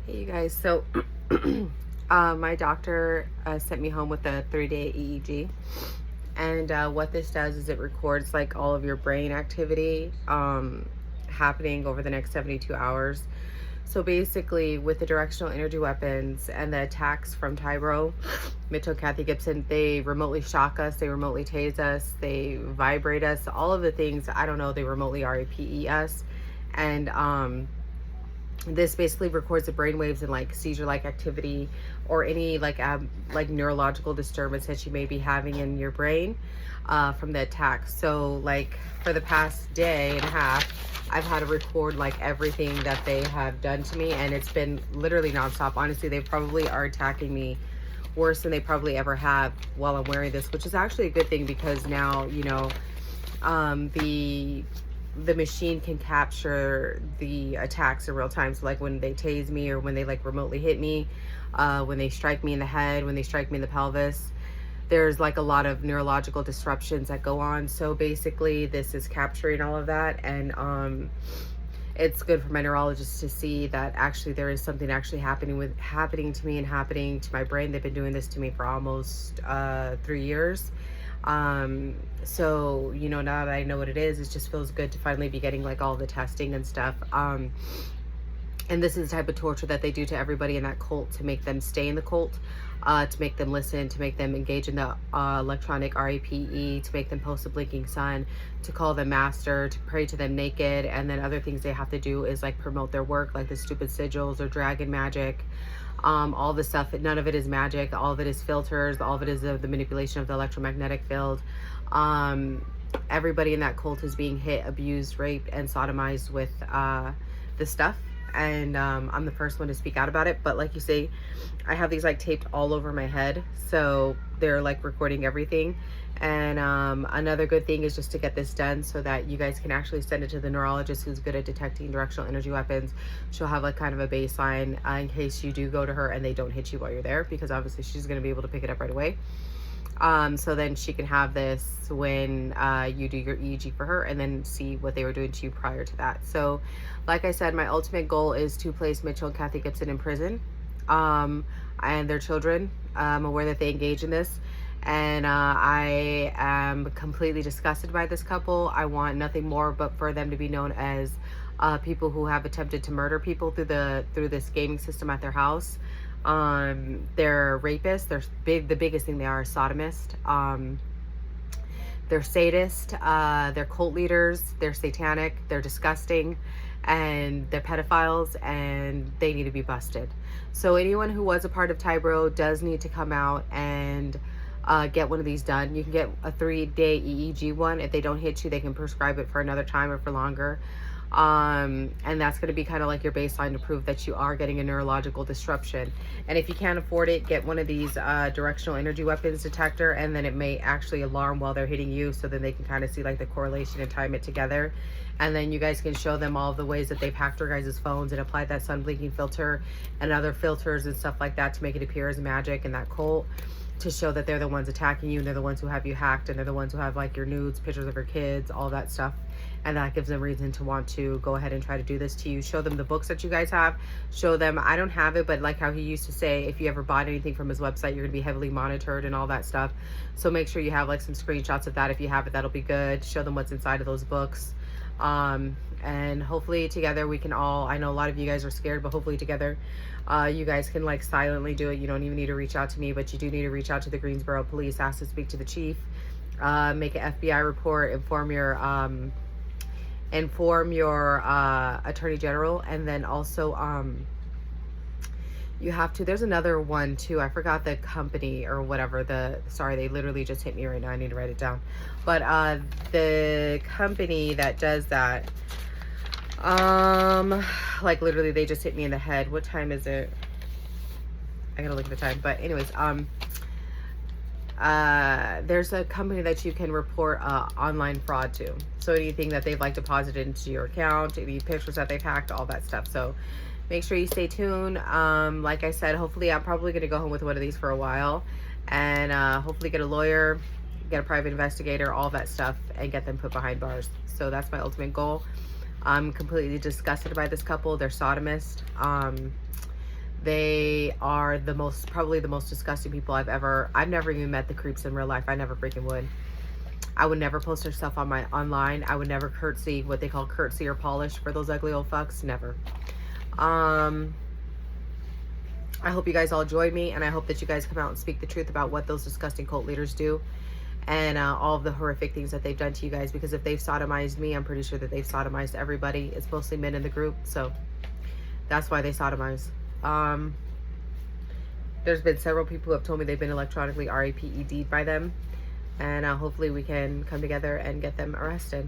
Hey you guys, so my doctor sent me home with a 3-day EEG, and what this does is it records like all of your brain activity happening over the next 72 hours. So basically, with the directional energy weapons and the attacks from Tybro, Mitchell, Gibson, they remotely shock us, they remotely tase us, they vibrate us, all of the things. I don't know, they remotely RAPE us, and this basically records the brain waves and like seizure-like activity or any like neurological disturbance that you may be having in your brain from the attack. So like for the past day and a half, I've had to record like everything that they have done to me, and it's been literally nonstop. Honestly, they probably are attacking me worse than they probably ever have while I'm wearing this, which is actually a good thing because now, you know, the machine can capture the attacks in real time. So like when they tase me or when they like remotely hit me, when they strike me in the head, when they strike me in the pelvis, there's like a lot of neurological disruptions that go on. So basically this is capturing all of that, and it's good for my neurologist to see that actually there is something actually happening to me and happening to my brain. They've been doing this to me for almost 3 years. So you know, now that I know what it is, it just feels good to finally be getting like all the testing and stuff. And this is the type of torture that they do to everybody in that cult to make them stay in the cult, to make them listen, to make them engage in the electronic RAPE, to make them post a blinking sun, to call them master, to pray to them naked, and then other things they have to do is like promote their work, like the stupid sigils or dragon magic. All the stuff, none of it is magic, all of it is filters, all of it is the manipulation of the electromagnetic field. Everybody in that cult is being hit, abused, raped, and sodomized with this stuff, and I'm the first one to speak out about it. But like you say, I have these like taped all over my head, so they're like recording everything. And another good thing is just to get this done so that you guys can actually send it to the neurologist who's good at detecting directional energy weapons. She'll have like kind of a baseline in case you do go to her and they don't hit you while you're there, because obviously she's going to be able to pick it up right away. So then she can have this when you do your EEG for her, and then see what they were doing to you prior to that. So like I said, my ultimate goal is to place Mitchell and Gibson in prison, and their children. I'm aware that they engage in this, and I am completely disgusted by this couple. I want nothing more but for them to be known as people who have attempted to murder people through this gaming system at their house. They're rapists. The biggest thing they are sodomists. They're sadists. They're cult leaders. They're satanic. They're disgusting, and they're pedophiles, and they need to be busted. So anyone who was a part of Tybro does need to come out and get one of these done. You can get a 3-day EEG one. If they don't hit you, they can prescribe it for another time or for longer. And that's going to be kind of like your baseline to prove that you are getting a neurological disruption. And if you can't afford it, get one of these directional energy weapons detector, and then it may actually alarm while they're hitting you, so then they can kind of see like the correlation and time it together. And then you guys can show them all the ways that they've hacked your guys' phones and applied that sun blinking filter and other filters and stuff like that to make it appear as magic in that cult, to show that they're the ones attacking you, and they're the ones who have you hacked, and they're the ones who have like your nudes, pictures of your kids, all that stuff. And that gives them reason to want to go ahead and try to do this to you. Show them the books that you guys have. Show them, I don't have it, but like how he used to say, if you ever bought anything from his website, you're gonna be heavily monitored and all that stuff. So make sure you have like some screenshots of that. If you have it, that'll be good. Show them what's inside of those books. And hopefully together we can all, I know a lot of you guys are scared, but hopefully together you guys can like silently do it. You don't even need to reach out to me, but you do need to reach out to the Greensboro police, ask to speak to the chief, make an FBI report, inform your attorney general. And then also you have to, there's another one too, I forgot the company or whatever, sorry, they literally just hit me right now, I need to write it down. But the company that does that, like literally they just hit me in the head. What time is it? I gotta look at the time. But anyways, there's a company that you can report online fraud to. So anything that they've like deposited into your account, any pictures that they've hacked, all that stuff. So make sure you stay tuned. Like I said, hopefully I'm probably gonna go home with one of these for a while, and hopefully get a lawyer, get a private investigator, all that stuff, and get them put behind bars. So that's my ultimate goal. I'm completely disgusted by this couple. They're sodomists. They are probably the most disgusting people I've never even met the creeps in real life. I never freaking would. I would never post their stuff on online. I would never curtsy, what they call curtsy or polish for those ugly old fucks. Never. I hope you guys all join me, and I hope that you guys come out and speak the truth about what those disgusting cult leaders do, and all of the horrific things that they've done to you guys. Because if they've sodomized me, I'm pretty sure that they've sodomized everybody. It's mostly men in the group, so that's why they sodomize. There's been several people who have told me they've been electronically RAPED'd by them, and hopefully we can come together and get them arrested.